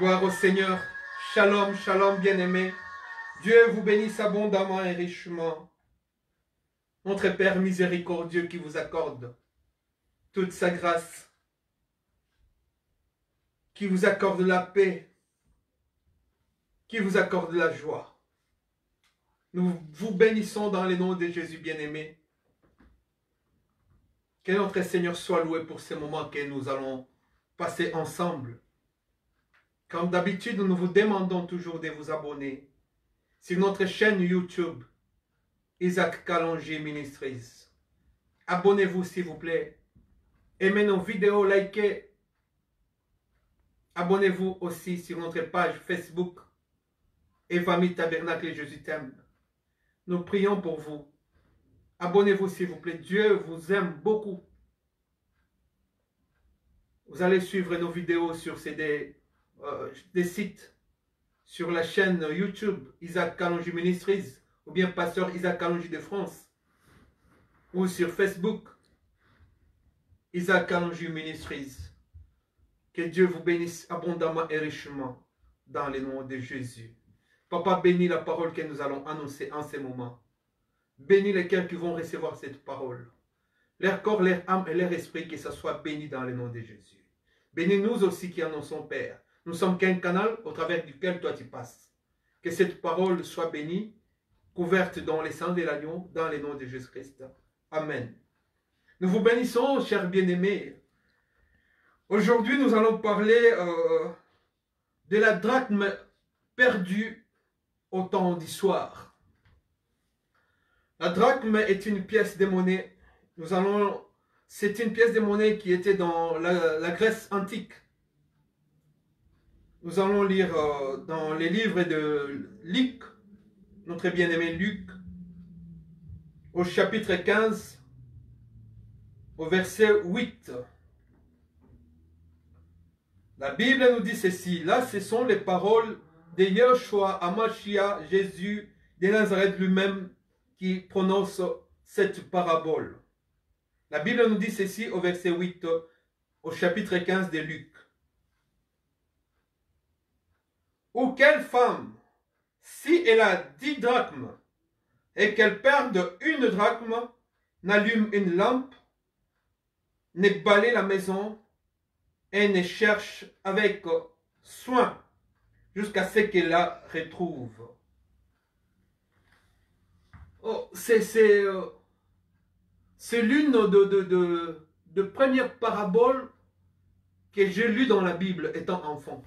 Gloire au Seigneur. Shalom, shalom, bien-aimés. Dieu vous bénisse abondamment et richement. Notre Père miséricordieux qui vous accorde toute sa grâce, qui vous accorde la paix, qui vous accorde la joie. Nous vous bénissons dans le nom de Jésus bien-aimé. Que notre Seigneur soit loué pour ces moments que nous allons passer ensemble. Comme d'habitude, nous vous demandons toujours de vous abonner sur notre chaîne YouTube, Isaac Kalonji Ministries. Abonnez-vous s'il vous plaît. Aimez nos vidéos, likez. Abonnez-vous aussi sur notre page Facebook, Evami Tabernacle Jésus t'aime. Nous prions pour vous. Abonnez-vous s'il vous plaît. Dieu vous aime beaucoup. Vous allez suivre nos vidéos sur des sites, sur la chaîne YouTube Isaac Kalonji Ministries, ou bien Pasteur Isaac Kalonji de France, ou sur Facebook Isaac Kalonji Ministries. Que Dieu vous bénisse abondamment et richement dans le nom de Jésus. Papa, bénis la parole que nous allons annoncer en ces moments. Bénis les cœurs qui vont recevoir cette parole. Leur corps, leur âme et leur esprit, que ça soit béni dans le nom de Jésus. Bénis nous aussi qui annonçons, Père. Nous sommes qu'un canal au travers duquel toi tu passes. Que cette parole soit bénie, couverte dans les sang de l'agneau, dans le nom de Jésus-Christ. Amen. Nous vous bénissons, chers bien-aimés. Aujourd'hui, nous allons parler de la drachme perdue au temps du soir. La drachme est une pièce de monnaie. C'est une pièce de monnaie qui était dans la Grèce antique. Nous allons lire dans les livres de Luc, notre bien-aimé Luc, au chapitre 15, au verset 8. La Bible nous dit ceci. Là, ce sont les paroles de Yeshua Amashia, Jésus de Nazareth lui-même, qui prononce cette parabole. La Bible nous dit ceci au verset 8, au chapitre 15 de Luc. Ou quelle femme, si elle a 10 drachmes et qu'elle perde une drachme, n'allume une lampe, ne balaye la maison et ne cherche avec soin jusqu'à ce qu'elle la retrouve. Oh, c'est l'une de premières paraboles que j'ai lues dans la Bible étant enfant.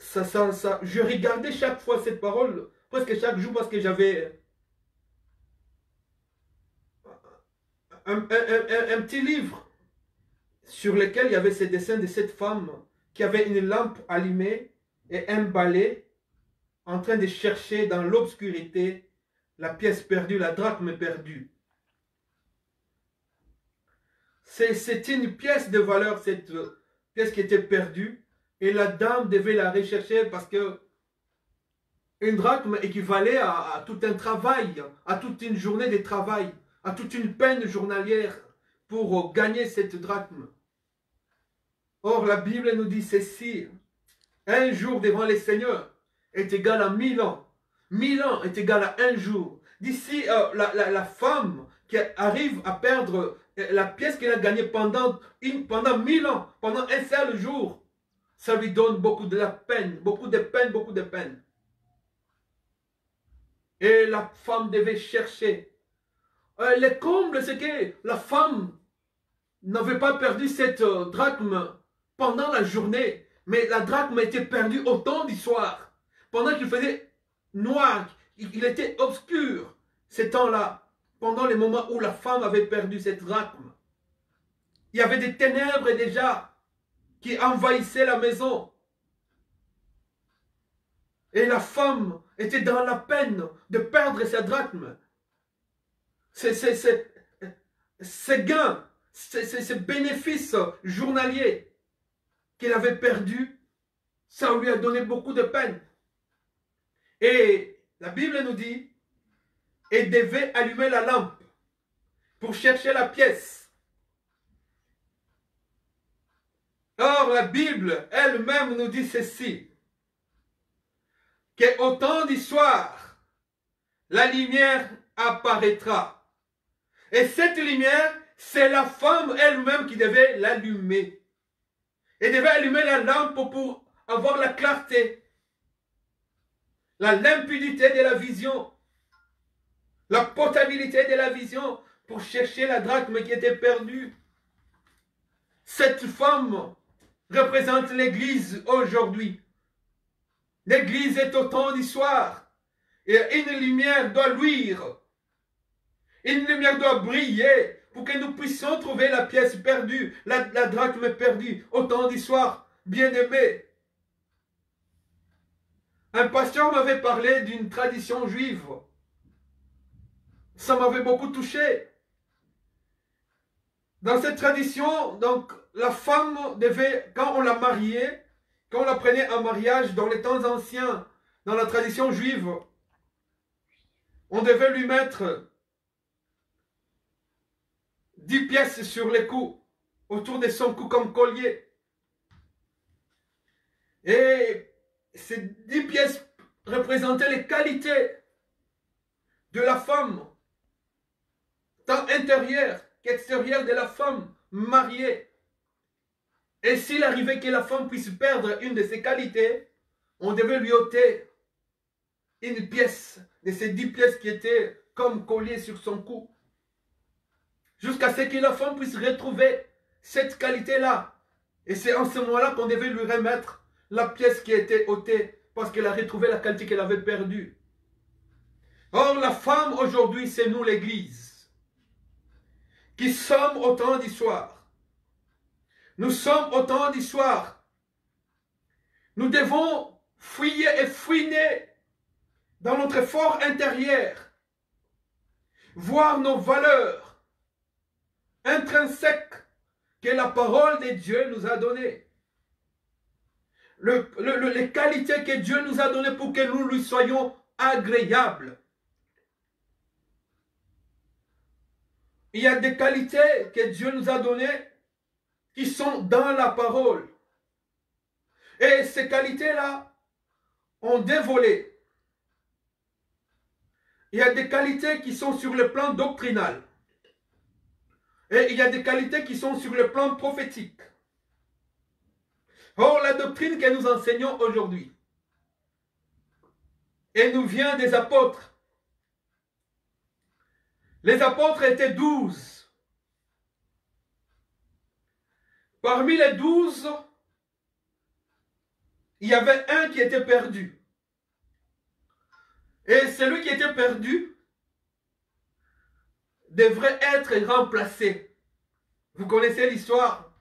Je regardais chaque fois cette parole, presque chaque jour, parce que j'avais un petit livre sur lequel il y avait ces dessins de cette femme qui avait une lampe allumée et un balai en train de chercher dans l'obscurité la pièce perdue, la drachme perdue. C'est une pièce de valeur, cette pièce qui était perdue, et la dame devait la rechercher parce que une drachme équivalait à tout un travail, à toute une journée de travail, à toute une peine journalière pour gagner cette drachme. Or, la Bible nous dit ceci: un jour devant les seigneurs est égal à 1000 ans. 1000 ans est égal à un jour. D'ici, la femme qui arrive à perdre la pièce qu'elle a gagnée pendant 1000 ans, pendant un seul jour, ça lui donne beaucoup de la peine, beaucoup de peine, beaucoup de peine. Et la femme devait chercher. Le comble, c'est que la femme n'avait pas perdu cette drachme pendant la journée, mais la drachme était perdue au temps du soir. Pendant qu'il faisait noir, il était obscur, ces temps-là, pendant les moments où la femme avait perdu cette drachme. Il y avait des ténèbres déjà qui envahissaient la maison. Et la femme était dans la peine de perdre sa drachme. Ces gains, ces bénéfices journaliers qu'elle avait perdus, ça lui a donné beaucoup de peine. Et la Bible nous dit, elle devait allumer la lampe pour chercher la pièce. Or, la Bible elle-même nous dit ceci, qu'au temps du soir, la lumière apparaîtra. Et cette lumière, c'est la femme elle-même qui devait l'allumer. Elle devait allumer la lampe pour avoir la clarté, la limpidité de la vision, la potabilité de la vision pour chercher la drachme qui était perdue. Cette femme représente l'Église aujourd'hui. L'Église est au temps du soir et une lumière doit luire. Une lumière doit briller pour que nous puissions trouver la pièce perdue, la drachme perdue au temps du soir. Bien-aimé, un pasteur m'avait parlé d'une tradition juive. Ça m'avait beaucoup touché. Dans cette tradition, donc, la femme devait, quand on la mariait, quand on la prenait en mariage dans les temps anciens, dans la tradition juive, on devait lui mettre 10 pièces sur les coups, autour de son cou comme collier. Et ces 10 pièces représentaient les qualités de la femme, tant intérieure qu'extérieure de la femme mariée. Et s'il arrivait que la femme puisse perdre une de ses qualités, on devait lui ôter une pièce de ces 10 pièces qui étaient comme collier sur son cou. Jusqu'à ce que la femme puisse retrouver cette qualité-là. Et c'est en ce moment-là qu'on devait lui remettre la pièce qui était ôtée, parce qu'elle a retrouvé la qualité qu'elle avait perdue. Or, la femme aujourd'hui, c'est nous l'Église, qui sommes au temps du soir. Nous sommes au temps du soir. Nous devons fouiller et fouiner dans notre fort intérieur, voir nos valeurs intrinsèques que la parole de Dieu nous a données. Les qualités que Dieu nous a données pour que nous lui soyons agréables. Il y a des qualités que Dieu nous a données qui sont dans la parole. Et ces qualités-là ont dévolé. Il y a des qualités qui sont sur le plan doctrinal. Et il y a des qualités qui sont sur le plan prophétique. Or, la doctrine que nous enseignons aujourd'hui, elle nous vient des apôtres. Les apôtres étaient 12. Parmi les 12, il y avait un qui était perdu. Et celui qui était perdu devrait être remplacé. Vous connaissez l'histoire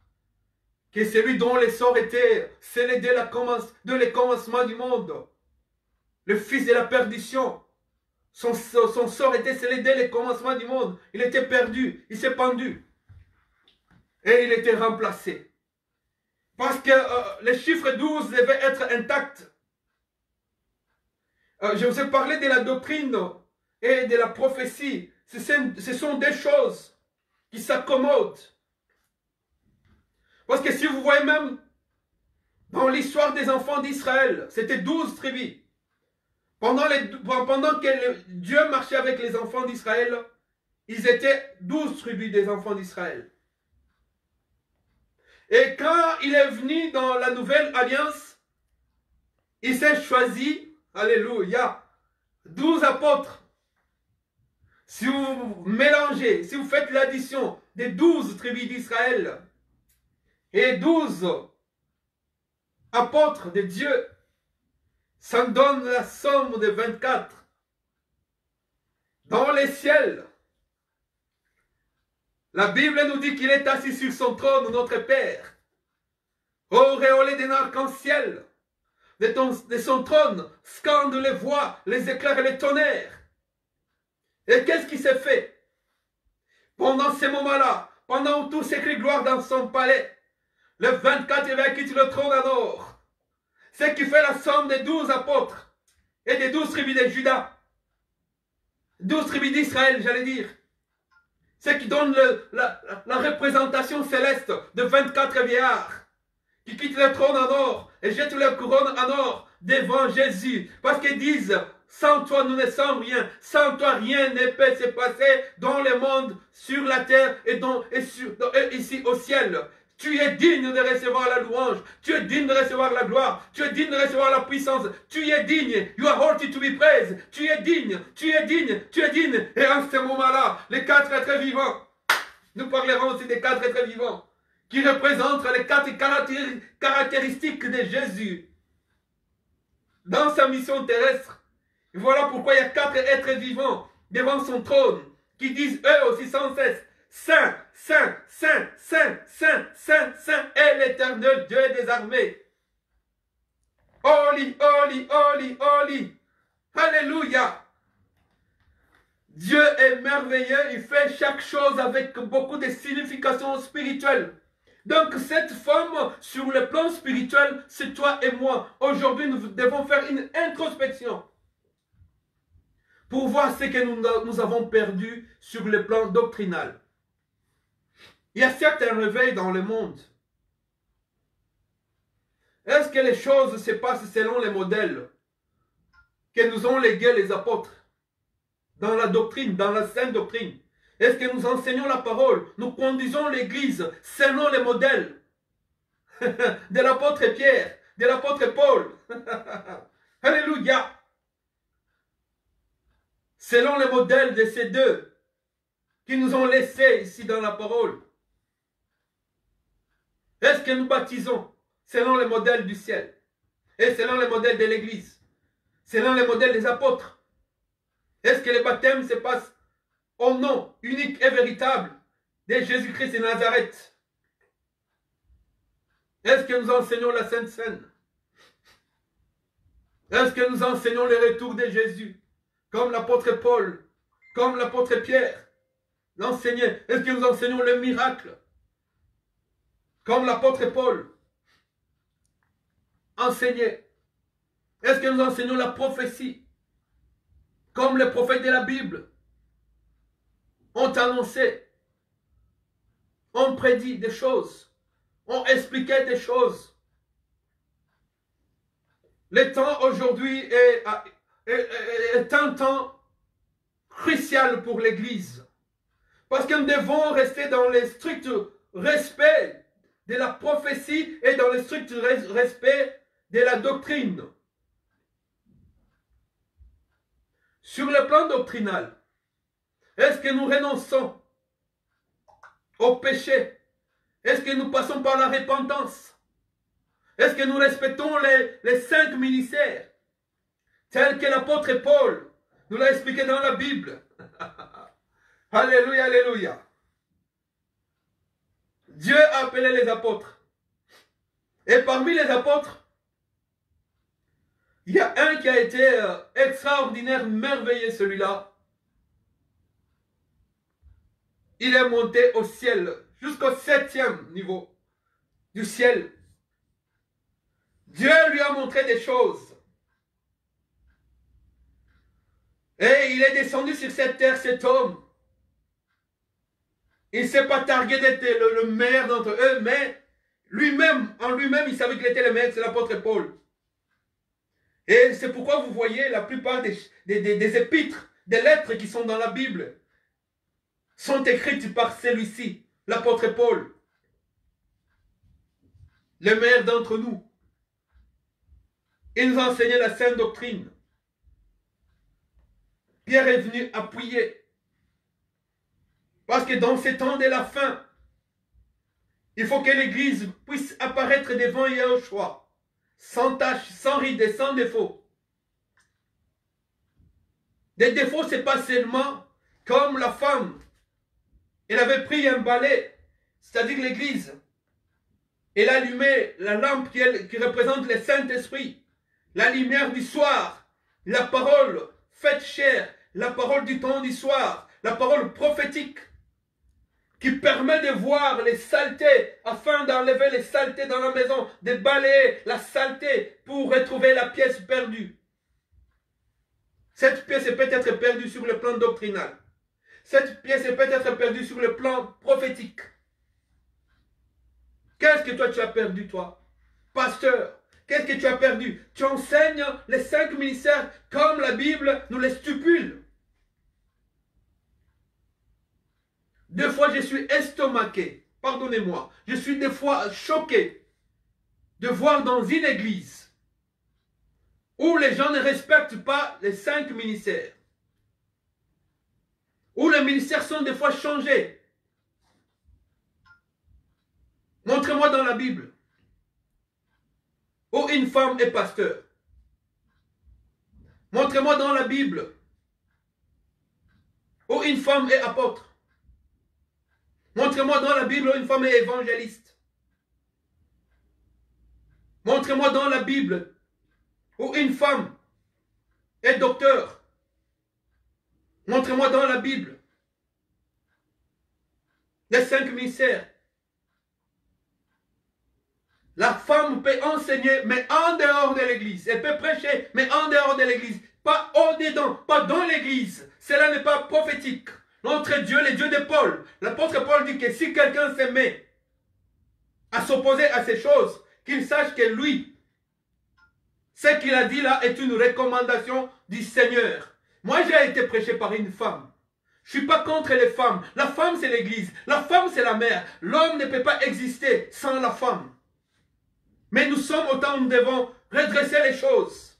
que celui dont les sorts étaient scellés dès le commencement du monde, le fils de la perdition, son sort était scellé dès le commencement du monde. Il était perdu, il s'est pendu. Et il était remplacé. Parce que les chiffres 12 devaient être intacts. Je vous ai parlé de la doctrine et de la prophétie. Ce sont des choses qui s'accommodent. Parce que si vous voyez même dans l'histoire des enfants d'Israël, c'était 12 tribus. Pendant que Dieu marchait avec les enfants d'Israël, ils étaient 12 tribus des enfants d'Israël. Et quand il est venu dans la nouvelle alliance, il s'est choisi, alléluia, 12 apôtres. Si vous mélangez, si vous faites l'addition des 12 tribus d'Israël et 12 apôtres de Dieu, ça donne la somme de 24. Dans les ciels, la Bible nous dit qu'il est assis sur son trône, notre Père, auréolé d'un arc-en-ciel. De son trône scandent les voix, les éclairs et les tonnerres. Et qu'est-ce qui s'est fait? Pendant ces moments-là, pendant où tout s'écrit gloire dans son palais, les 24 évêques quittent le trône en or. Ce qui fait la somme des 12 apôtres et des 12 tribus de Juda. 12 tribus d'Israël, j'allais dire. Ce qui donne la représentation céleste de 24 vieillards qui quittent le trône en or et jettent leur couronne en or devant Jésus. Parce qu'ils disent, sans toi nous ne sommes rien, sans toi rien ne peut se passer dans le monde, sur la terre et ici au ciel. Tu es digne de recevoir la louange, tu es digne de recevoir la gloire, tu es digne de recevoir la puissance, tu es digne, you are worthy to be praised, tu es digne, tu es digne, tu es digne. Et en ce moment-là, les 4 êtres vivants, nous parlerons aussi des 4 êtres vivants, qui représentent les 4 caractéristiques de Jésus dans sa mission terrestre. Et voilà pourquoi il y a 4 êtres vivants devant son trône, qui disent eux aussi sans cesse, Saint, Saint, Saint, Saint, Saint, Saint, Saint est l'éternel Dieu des armées. Holy, holy, holy, holy. Alléluia. Dieu est merveilleux, il fait chaque chose avec beaucoup de significations spirituelles. Donc cette femme, sur le plan spirituel, c'est toi et moi. Aujourd'hui, nous devons faire une introspection pour voir ce que nous avons perdu sur le plan doctrinal. Il y a certains réveils dans le monde. Est-ce que les choses se passent selon les modèles que nous ont légués les apôtres dans la doctrine, dans la sainte doctrine? Est-ce que nous enseignons la parole? Nous conduisons l'Église selon les modèles de l'apôtre Pierre, de l'apôtre Paul? Alléluia! Selon les modèles de ces deux qui nous ont laissés ici dans la parole. Est-ce que nous baptisons selon les modèles du ciel et selon les modèles de l'Église, selon les modèles des apôtres? Est-ce que le baptême se passe au nom unique et véritable de Jésus-Christ de Nazareth? Est-ce que nous enseignons la Sainte Seine? Est-ce que nous enseignons le retour de Jésus, comme l'apôtre Paul, comme l'apôtre Pierre l'enseignait? Est-ce que nous enseignons le miracle, comme l'apôtre Paul enseignait? Est-ce que nous enseignons la prophétie, comme les prophètes de la Bible ont annoncé, ont prédit des choses, ont expliqué des choses? Le temps aujourd'hui est un temps crucial pour l'Église. Parce que nous devons rester dans le strict respect de la prophétie et dans le strict respect de la doctrine. Sur le plan doctrinal, est-ce que nous renonçons au péché? Est-ce que nous passons par la repentance? Est-ce que nous respectons les 5 ministères tels que l'apôtre Paul nous l'a expliqué dans la Bible? Alléluia, alléluia. Dieu a appelé les apôtres. Et parmi les apôtres, il y a un qui a été extraordinaire, merveilleux, celui-là. Il est monté au ciel, jusqu'au 7e niveau du ciel. Dieu lui a montré des choses. Et il est descendu sur cette terre, cet homme. Il ne s'est pas targué d'être le meilleur d'entre eux, mais en lui-même, il savait qu'il était le meilleur, c'est l'apôtre Paul. Et c'est pourquoi vous voyez la plupart des épîtres, des lettres qui sont dans la Bible, sont écrites par celui-ci, l'apôtre Paul. Le meilleur d'entre nous. Il nous a enseigné la sainte doctrine. Pierre est venu appuyer. Parce que dans ces temps de la fin, il faut que l'Église puisse apparaître devant Yahushua, sans tache, sans ride et sans défaut. Des défauts, ce n'est pas seulement comme la femme. Elle avait pris un balai, c'est-à-dire l'Église. Elle allumait la lampe qui représente le Saint-Esprit, la lumière du soir, la parole faite chair, la parole du temps du soir, la parole prophétique, qui permet de voir les saletés, afin d'enlever les saletés dans la maison, de balayer la saleté pour retrouver la pièce perdue. Cette pièce peut être perdue sur le plan doctrinal. Cette pièce peut être perdue sur le plan prophétique. Qu'est-ce que toi tu as perdu, toi? pasteur, qu'est-ce que tu as perdu? Tu enseignes les 5 ministères comme la Bible nous les stipule. Des fois, je suis estomaqué. Pardonnez-moi. Je suis des fois choqué de voir dans une église où les gens ne respectent pas les 5 ministères. Où les ministères sont des fois changés. Montrez-moi dans la Bible où une femme est pasteur. Montrez-moi dans la Bible où une femme est apôtre. Montrez-moi dans la Bible où une femme est évangéliste. Montrez-moi dans la Bible où une femme est docteur. Montrez-moi dans la Bible les 5 ministères. La femme peut enseigner, mais en dehors de l'église. Elle peut prêcher, mais en dehors de l'église. Pas au-dedans, pas dans l'église. Cela n'est pas prophétique. Notre Dieu, le Dieu de Paul. L'apôtre Paul dit que si quelqu'un se met à s'opposer à ces choses, qu'il sache que lui, ce qu'il a dit là est une recommandation du Seigneur. Moi, j'ai été prêché par une femme. Je ne suis pas contre les femmes. La femme, c'est l'église. La femme, c'est la mère. L'homme ne peut pas exister sans la femme. Mais nous sommes autant, nous devons redresser les choses.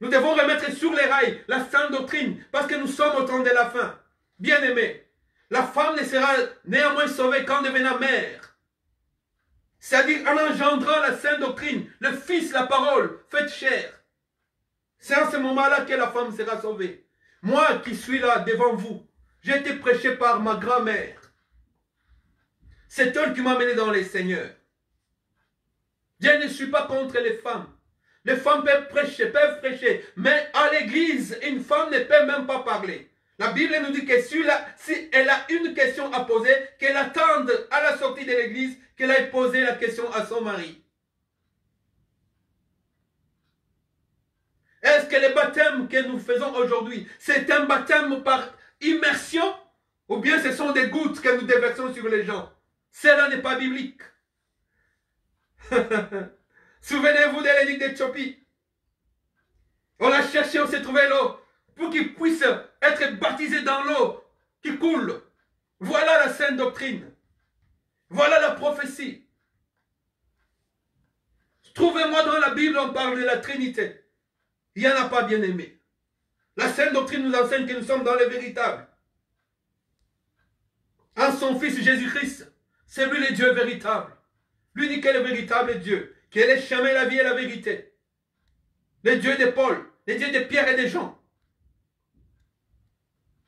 Nous devons remettre sur les rails la sainte doctrine, parce que nous sommes au temps de la fin. Bien-aimés, la femme ne sera néanmoins sauvée qu'en devenant mère. C'est-à-dire en engendrant la sainte doctrine, le Fils, la parole, faite chair. C'est en ce moment-là que la femme sera sauvée. Moi qui suis là devant vous, j'ai été prêché par ma grand-mère. C'est elle qui m'a mené dans les seigneurs. Je ne suis pas contre les femmes. Les femmes peuvent prêcher, mais à l'église, une femme ne peut même pas parler. La Bible nous dit que si elle a une question à poser, qu'elle attende à la sortie de l'église, qu'elle aille poser la question à son mari. Est-ce que le baptême que nous faisons aujourd'hui, c'est un baptême par immersion, ou bien ce sont des gouttes que nous déversons sur les gens? Cela n'est pas biblique. Souvenez-vous de l'édicte d'Éthiopie. On a cherché, on s'est trouvé l'eau pour qu'il puisse être baptisé dans l'eau qui coule. Voilà la sainte doctrine. Voilà la prophétie. Trouvez-moi dans la Bible, on parle de la Trinité. Il n'y en a pas, bien aimé. La sainte doctrine nous enseigne que nous sommes dans le véritable. En son Fils Jésus-Christ, c'est lui le Dieu véritable. L'unique et le véritable Dieu, qui est le chemin, la vie et la vérité. Le Dieu de Paul, le Dieu de Pierre et de Jean.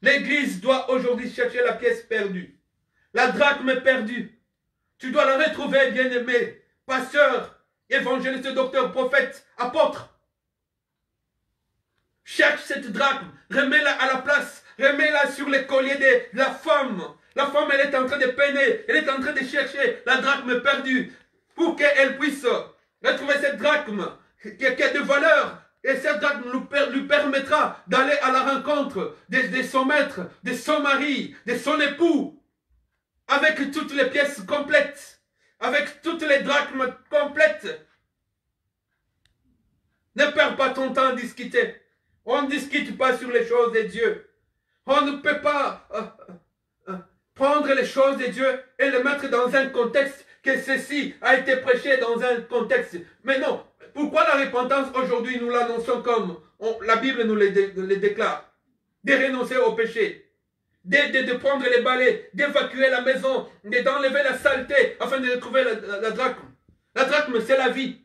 L'Église doit aujourd'hui chercher la pièce perdue. La drachme perdue. Tu dois la retrouver, bien-aimé. Pasteur, évangéliste, docteur, prophète, apôtre. Cherche cette drachme. Remets-la à la place. Remets-la sur les colliers de la femme. La femme, elle est en train de peiner. Elle est en train de chercher la drachme perdue. Pour qu'elle puisse retrouver cette drachme qui a de valeur. Et cette drachme lui permettra d'aller à la rencontre de son maître, de son mari, de son époux. Avec toutes les pièces complètes. Avec toutes les drachmes complètes. Ne perds pas ton temps à discuter. On ne discute pas sur les choses de Dieu. On ne peut pas prendre les choses de Dieu et les mettre dans un contexte que ceci a été prêché dans un contexte. Mais non, pourquoi la repentance aujourd'hui nous l'annonçons comme la Bible nous le déclare? De renoncer au péché, de prendre les balais, d'évacuer la maison, d'enlever la saleté afin de retrouver la drachme. La drachme, c'est la vie.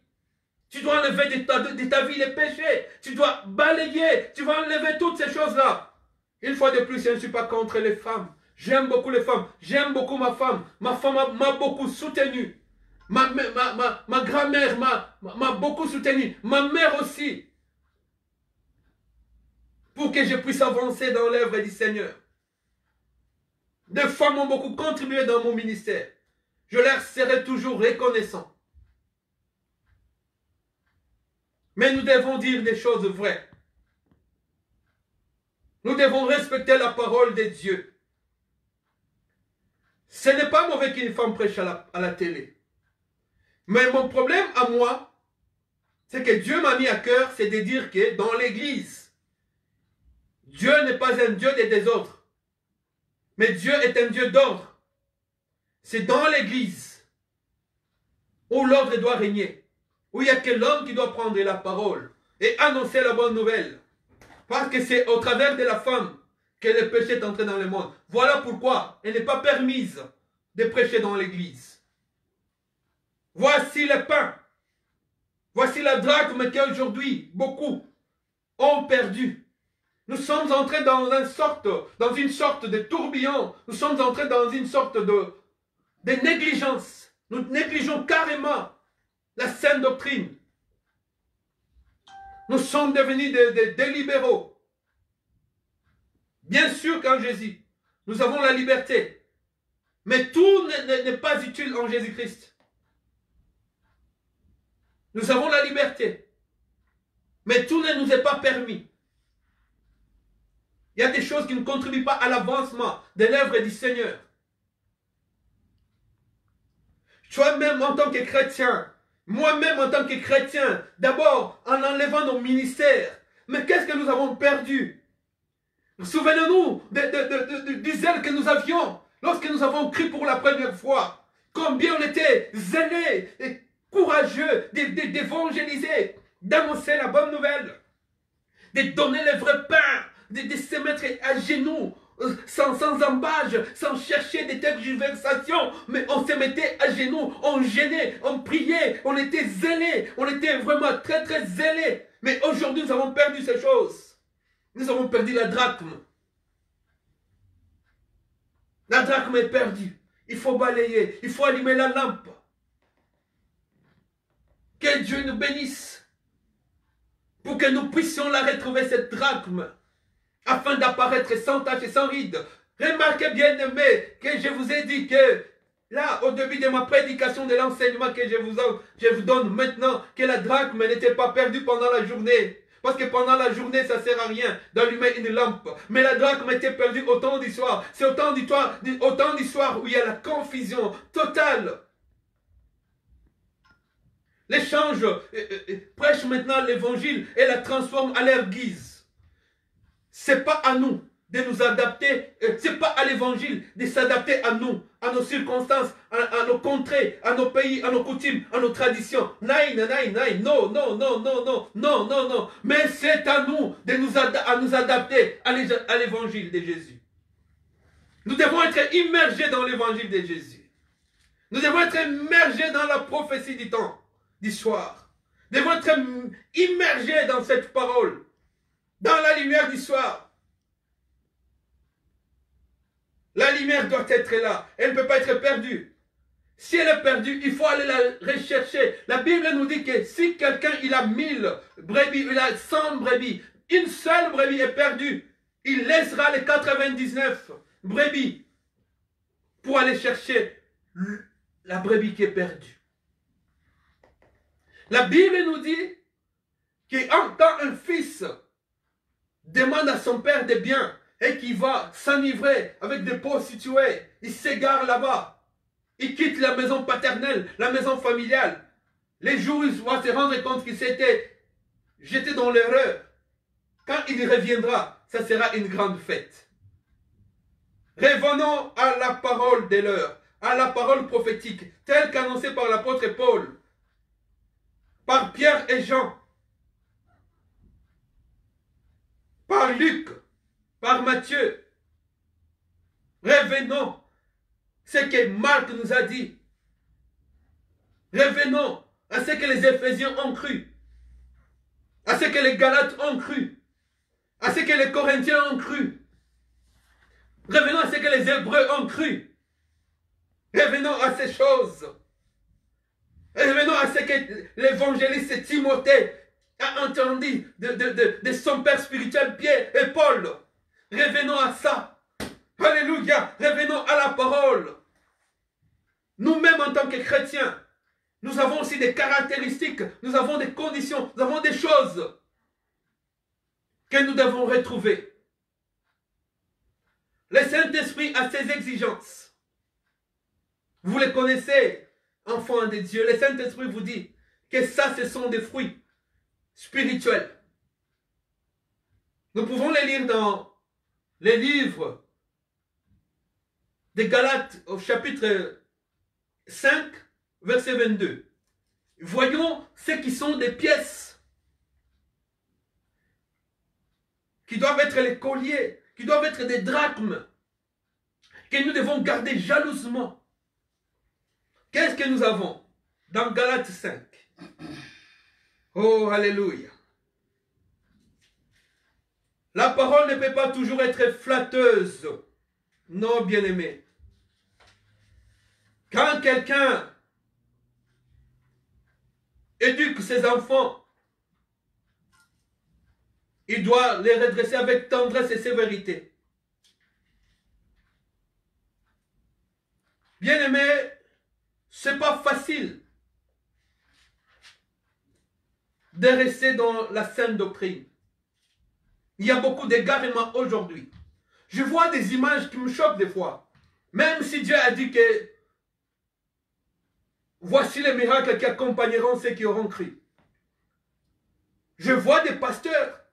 Tu dois enlever de ta vie les péchés. Tu dois balayer. Tu vas enlever toutes ces choses-là. Une fois de plus, je ne suis pas contre les femmes. J'aime beaucoup les femmes. J'aime beaucoup ma femme. Ma femme m'a beaucoup soutenu. Ma grand-mère m'a beaucoup soutenu. Ma mère aussi. Pour que je puisse avancer dans l'œuvre du Seigneur. Des femmes ont beaucoup contribué dans mon ministère. Je leur serai toujours reconnaissant. Mais nous devons dire des choses vraies. Nous devons respecter la parole de Dieu. Ce n'est pas mauvais qu'une femme prêche à la télé. Mais mon problème à moi, c'est que Dieu m'a mis à cœur, c'est de dire que dans l'église, Dieu n'est pas un Dieu des désordres, mais Dieu est un Dieu d'ordre. C'est dans l'église où l'ordre doit régner, où il n'y a que l'homme qui doit prendre la parole et annoncer la bonne nouvelle. Parce que c'est au travers de la femme que le péché est entré dans le monde. Voilà pourquoi elle n'est pas permise de prêcher dans l'église. Voici le pain. Voici la drachme qu'aujourd'hui, beaucoup ont perdu. Nous sommes entrés dans une sorte de tourbillon. Nous sommes entrés dans une sorte de négligence. Nous négligeons carrément la saine doctrine. Nous sommes devenus des libéraux. Bien sûr qu'en Jésus, nous avons la liberté. Mais tout n'est pas utile en Jésus-Christ. Nous avons la liberté. Mais tout ne nous est pas permis. Il y a des choses qui ne contribuent pas à l'avancement de l'œuvre du Seigneur. Toi-même en tant que chrétien, moi-même en tant que chrétien, d'abord en enlevant nos ministères, mais qu'est-ce que nous avons perdu? Souvenez-nous du zèle que nous avions lorsque nous avons cru pour la première fois. Combien on était zélés et courageux d'évangéliser, d'annoncer la bonne nouvelle, de donner le vrai pain, de se mettre à genoux, sans embâge, sans chercher des tergiversations, mais on se mettait à genoux, on gênait, on priait, on était zélés, on était vraiment très très zélés. Mais aujourd'hui nous avons perdu ces choses. Nous avons perdu la drachme. La drachme est perdue. Il faut balayer, il faut allumer la lampe. Que Dieu nous bénisse pour que nous puissions la retrouver, cette drachme, afin d'apparaître sans tache et sans ride. Remarquez bien aimé que je vous ai dit que là, au début de ma prédication, de l'enseignement que je vous donne maintenant, que la drachme n'était pas perdue pendant la journée. Parce que pendant la journée, ça ne sert à rien d'allumer une lampe. Mais la drachme était perdue au temps du soir. C'est au temps du soir où il y a la confusion totale. L'échange prêche maintenant l'évangile et la transforme à leur guise. Ce n'est pas à nous de nous adapter, ce n'est pas à l'évangile de s'adapter à nous, à nos circonstances, à nos contrées, à nos pays, à nos coutumes, à nos traditions. Non, non, non, non, non, non, non, non. Mais c'est à nous de nous adapter à l'évangile de Jésus. Nous devons être immergés dans l'évangile de Jésus. Nous devons être immergés dans la prophétie du temps, du soir. Nous devons être immergés dans cette parole, dans la lumière du soir. La lumière doit être là. Elle ne peut pas être perdue. Si elle est perdue, il faut aller la rechercher. La Bible nous dit que si quelqu'un il a 1000 brebis, il a 100 brebis, une seule brebis est perdue, il laissera les 99 brebis pour aller chercher la brebis qui est perdue. La Bible nous dit que quand un fils demande à son père des biens, et qui va s'enivrer avec des prostituées, il s'égare là-bas. Il quitte la maison paternelle, la maison familiale. Les jours où il va se rendre compte qu'il s'était jeté dans l'erreur. Quand il reviendra, ça sera une grande fête. Revenons à la parole de l'heure, à la parole prophétique, telle qu'annoncée par l'apôtre Paul, par Pierre et Jean, par Luc, par Matthieu. Revenons à ce que Marc nous a dit. Revenons à ce que les Éphésiens ont cru, à ce que les Galates ont cru, à ce que les Corinthiens ont cru. Revenons à ce que les Hébreux ont cru. Revenons à ces choses. Revenons à ce que l'évangéliste Timothée a entendu de son père spirituel Pierre et Paul. Revenons à ça. Alléluia. Revenons à la parole. Nous-mêmes en tant que chrétiens, nous avons aussi des caractéristiques, nous avons des conditions, nous avons des choses que nous devons retrouver. Le Saint-Esprit a ses exigences. Vous les connaissez. enfants de Dieu, le Saint-Esprit vous dit que ça, ce sont des fruits spirituels. Nous pouvons les lire dans les livres de Galates au chapitre 5, verset 22. Voyons ce qui sont des pièces qui doivent être les colliers, qui doivent être des drachmes, que nous devons garder jalousement. Qu'est-ce que nous avons dans Galates 5? Oh, alléluia. La parole ne peut pas toujours être flatteuse. Non, bien-aimé. Quand quelqu'un éduque ses enfants, il doit les redresser avec tendresse et sévérité. Bien-aimé, ce n'est pas facile de rester dans la saine doctrine. Il y a beaucoup d'égarements aujourd'hui. Je vois des images qui me choquent des fois. Même si Dieu a dit que voici les miracles qui accompagneront ceux qui auront cru. Je vois des pasteurs,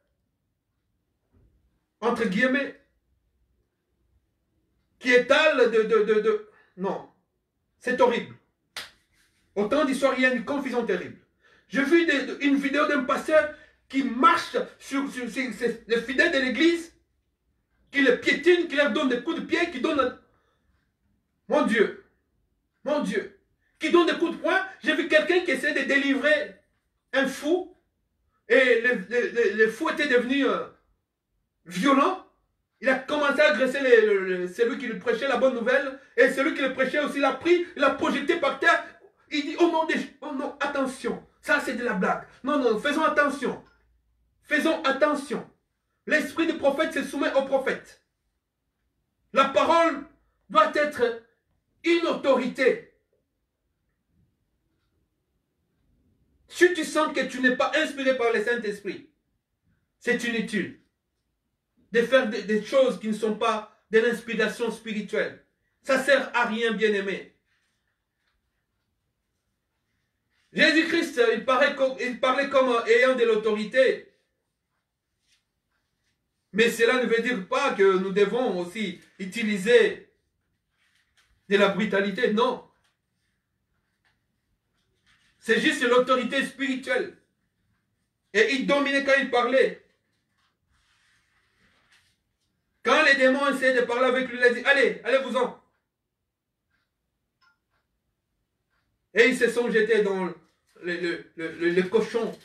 entre guillemets, qui étalent Non, c'est horrible. Autant d'histoires, il y a une confusion terrible. J'ai vu une vidéo d'un pasteur qui marche sur les fidèles de l'église, qui les piétine, qui leur donne des coups de pied, qui donne... Mon Dieu, qui donne des coups de poing. J'ai vu quelqu'un qui essaie de délivrer un fou, et le fou était devenu violent. Il a commencé à agresser celui qui lui prêchait la bonne nouvelle, et celui qui le prêchait aussi l'a pris, l'a projeté par terre. Il dit, oh non, attention, ça c'est de la blague. Non, faisons attention. Faisons attention. L'esprit du prophète se soumet au prophète. La parole doit être une autorité. Si tu sens que tu n'es pas inspiré par le Saint-Esprit, c'est inutile de faire des choses qui ne sont pas de l'inspiration spirituelle. Ça ne sert à rien, bien-aimé. Jésus-Christ, il parlait comme ayant de l'autorité. Mais cela ne veut dire pas que nous devons aussi utiliser de la brutalité, non. C'est juste l'autorité spirituelle. Et il dominait quand il parlait. Quand les démons essaient de parler avec lui, il a dit, allez-vous-en. Et ils se sont jetés dans le cochon.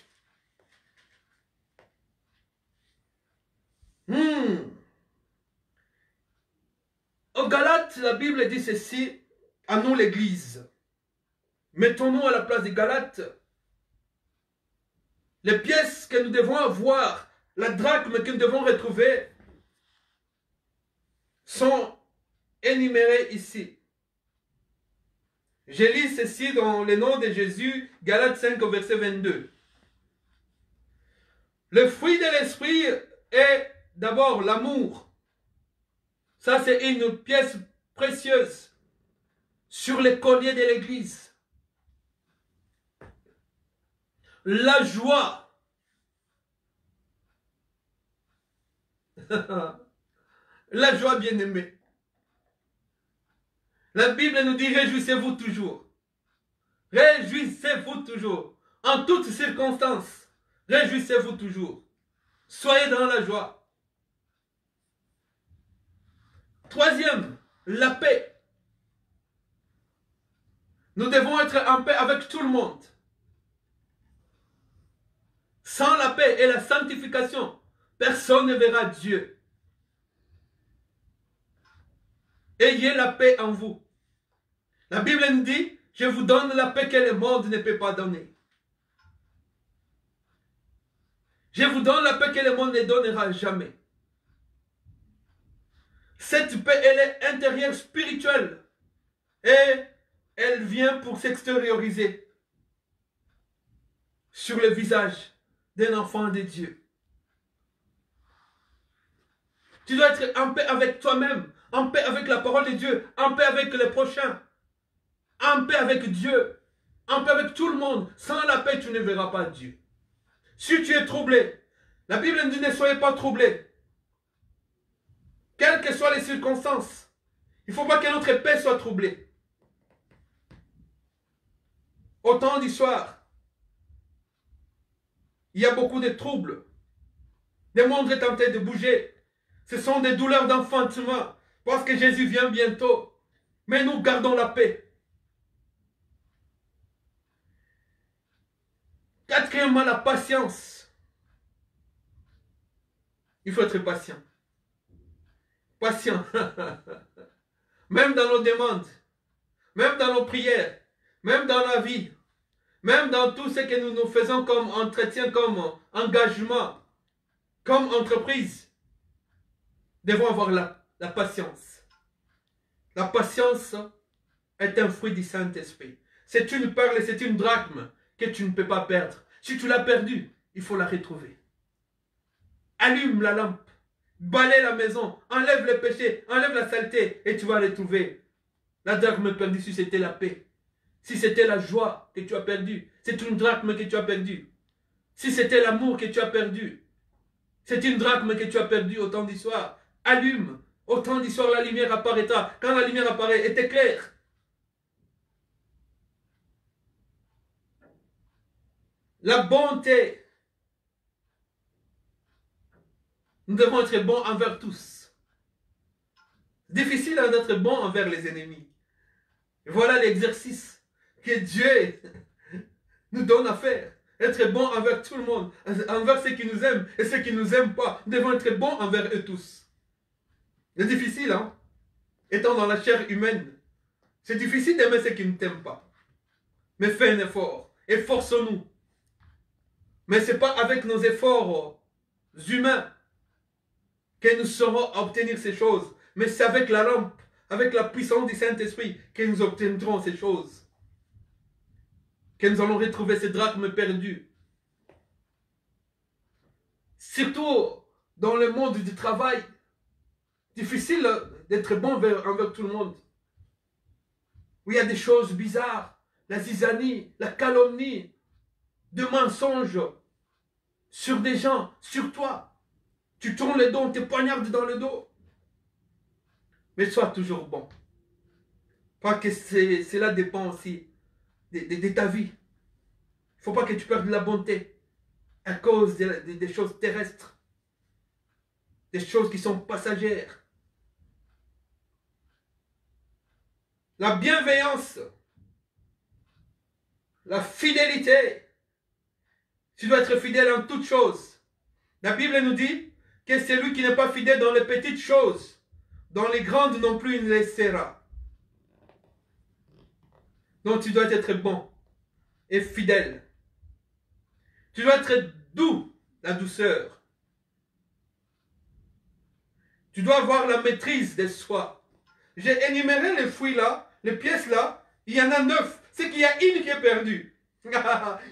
Au Galates, la Bible dit ceci, à nous l'Église. Mettons-nous à la place des Galates. Les pièces que nous devons avoir, la drachme que nous devons retrouver, sont énumérées ici. Je lis ceci dans le nom de Jésus, Galates 5 au verset 22. Le fruit de l'esprit est d'abord l'amour. Ça, c'est une pièce précieuse sur les colliers de l'église. La joie. La joie, bien-aimée. La Bible nous dit, réjouissez-vous toujours. Réjouissez-vous toujours. En toutes circonstances, réjouissez-vous toujours. Soyez dans la joie. Troisième, la paix. Nous devons être en paix avec tout le monde. Sans la paix et la sanctification, personne ne verra Dieu. Ayez la paix en vous. La Bible nous dit, je vous donne la paix que le monde ne peut pas donner. Je vous donne la paix que le monde ne donnera jamais. Cette paix, elle est intérieure, spirituelle. Et elle vient pour s'extérioriser sur le visage d'un enfant de Dieu. Tu dois être en paix avec toi-même, en paix avec la parole de Dieu, en paix avec les prochains. en paix avec Dieu, en paix avec tout le monde. Sans la paix, tu ne verras pas Dieu. Si tu es troublé, la Bible nous dit ne soyez pas troublés. Quelles que soient les circonstances, il ne faut pas que notre paix soit troublée. Au temps du soir, il y a beaucoup de troubles. Le monde est en train de bouger. Ce sont des douleurs d'enfantement parce que Jésus vient bientôt. Mais nous gardons la paix. Quatrièmement, la patience. Il faut être patient. Patient. Même dans nos demandes, même dans nos prières, même dans la vie, même dans tout ce que nous faisons comme entretien, comme engagement, comme entreprise, devons avoir la patience. La patience est un fruit du Saint-Esprit. C'est une perle, c'est une drachme que tu ne peux pas perdre. Si tu l'as perdue, il faut la retrouver. Allume la lampe, balaie la maison, enlève le péché, enlève la saleté et tu vas retrouver la drachme perdue si c'était la paix. Si c'était la joie que tu as perdue, c'est une drachme que tu as perdue. Si c'était l'amour que tu as perdu, c'est une drachme que tu as perdue au temps du soir. Allume. Au temps du soir, la lumière apparaîtra. Quand la lumière apparaît, elle t'éclaire. La bonté. Nous devons être bons envers tous. Difficile d'être bon envers les ennemis. Et voilà l'exercice que Dieu nous donne à faire. Être bon envers tout le monde, envers ceux qui nous aiment et ceux qui ne nous aiment pas. Nous devons être bons envers eux tous. C'est difficile, hein? Étant dans la chair humaine, c'est difficile d'aimer ceux qui ne t'aiment pas. Mais fais un effort, efforçons-nous. Mais ce n'est pas avec nos efforts humains que nous saurons obtenir ces choses. Mais c'est avec la lampe, avec la puissance du Saint-Esprit que nous obtiendrons ces choses. Que nous allons retrouver ces drachmes perdus. Surtout dans le monde du travail, difficile d'être bon envers tout le monde. Où il y a des choses bizarres, la zizanie, la calomnie, de mensonges sur des gens, sur toi. Tu tournes le dos, on te poignarde dans le dos. Mais sois toujours bon. Parce que cela dépend aussi de ta vie. Il ne faut pas que tu perdes la bonté à cause des choses terrestres. Des choses qui sont passagères. La bienveillance, la fidélité. Tu dois être fidèle en toutes choses. La Bible nous dit que celui qui n'est pas fidèle dans les petites choses, dans les grandes non plus, il ne les sera. Donc tu dois être bon et fidèle. Tu dois être doux, la douceur. Tu dois avoir la maîtrise de soi. J'ai énuméré les fruits là, les pièces là, il y en a 9. C'est qu'il y a une qui est perdue.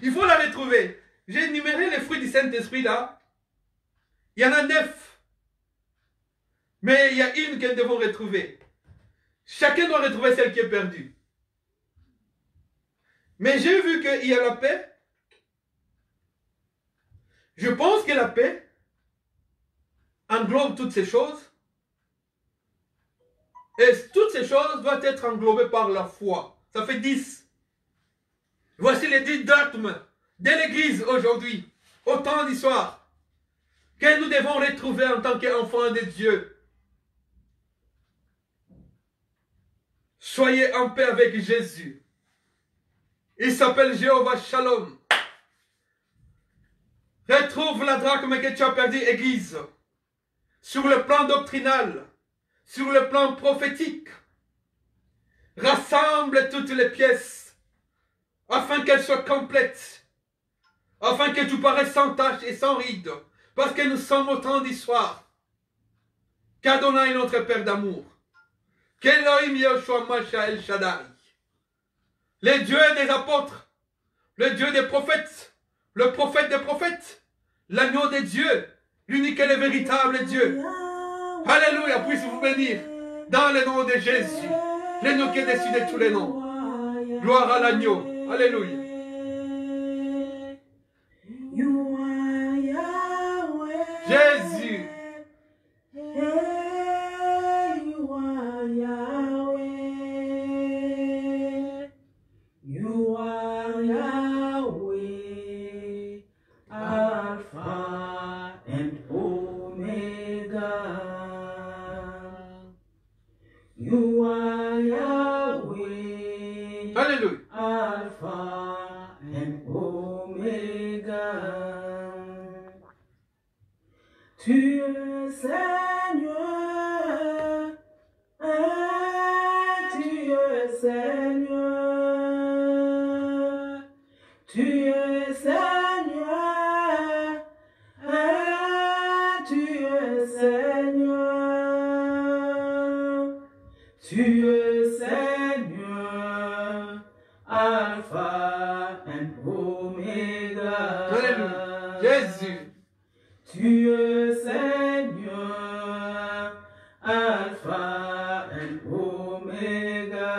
Il faut la retrouver. J'ai énuméré les fruits du Saint-Esprit là. Il y en a 9. Mais il y a une que nous devons retrouver. Chacun doit retrouver celle qui est perdue. Mais j'ai vu qu'il y a la paix. Je pense que la paix englobe toutes ces choses. Et toutes ces choses doivent être englobées par la foi. Ça fait 10. Voici les 10 drachmes de l'Église aujourd'hui, au temps du soir, que nous devons retrouver en tant qu'enfants de Dieu. Soyez en paix avec Jésus. Il s'appelle Jéhovah Shalom. Retrouve la drachme que tu as perdue, Église, sur le plan doctrinal, sur le plan prophétique. Rassemble toutes les pièces afin qu'elles soient complètes, afin que tu paraisses sans tache et sans ride, parce que nous sommes au temps du soir. Qu'Adonai notre Père d'amour, qu'Elohim Yehoshua Mashiach El Shaddai, le Dieu des apôtres, le Dieu des prophètes, le prophète des prophètes, l'agneau de Dieu, l'unique et le véritable Dieu. Alléluia, puisse vous bénir dans le nom de Jésus, le nom qui est dessus de tous les noms. Gloire à l'agneau. Alléluia. You are Yahweh. Jésus. You are Yahweh. You are Yahweh. Alpha and Omega. You are Yahweh. Alléluia. Alpha and Omega. Tu es Seigneur, tu es Seigneur, tu es Seigneur, tu es Seigneur, tu es Seigneur, Alpha and Omega. Alléluia. Jésus. Tu es Seigneur, Alpha and Omega.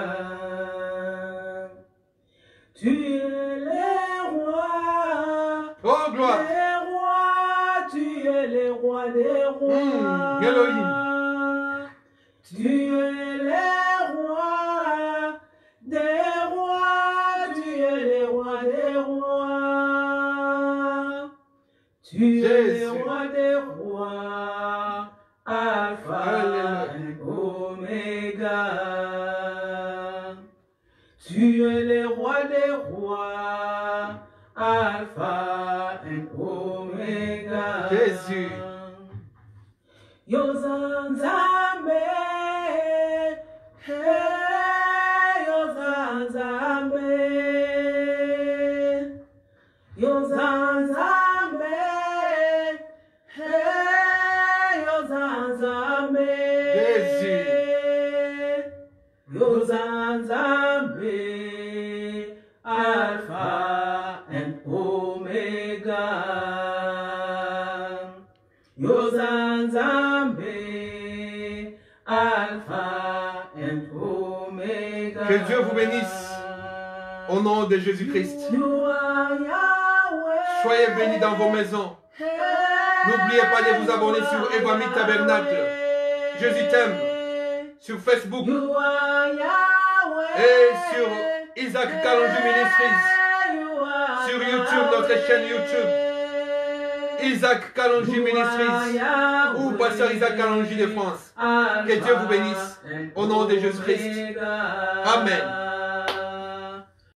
Tu es le roi, Oh, gloire. les rois, tu es le roi des rois. Elohim. Tu es le roi des rois, tu es le roi des rois. Tu es le roi des rois, Alpha and Omega. Tu es le roi des rois, Alpha and Omega. Jésus. Yozanzambe, hey, Yozanzambe, Yozanzambe, hey, Yozanzambe, Jésus. Yozanzambe, Alpha and Omega. Yozanzambe, Alpha and Omega. Que Dieu vous bénisse. Au nom de Jésus-Christ. You are Yahweh. Soyez bénis dans vos maisons. N'oubliez pas de vous abonner sur Evami Tabernacle. Jésus t'aime. Sur Facebook. You are Yahweh. Et sur Isaac Kalonji Ministries. You are Sur YouTube, notre chaîne YouTube. Isaac Kalonji Ministries. Ou Pasteur Isaac Kalonji de France. Que Dieu vous bénisse. Au nom de Jésus-Christ. Amen.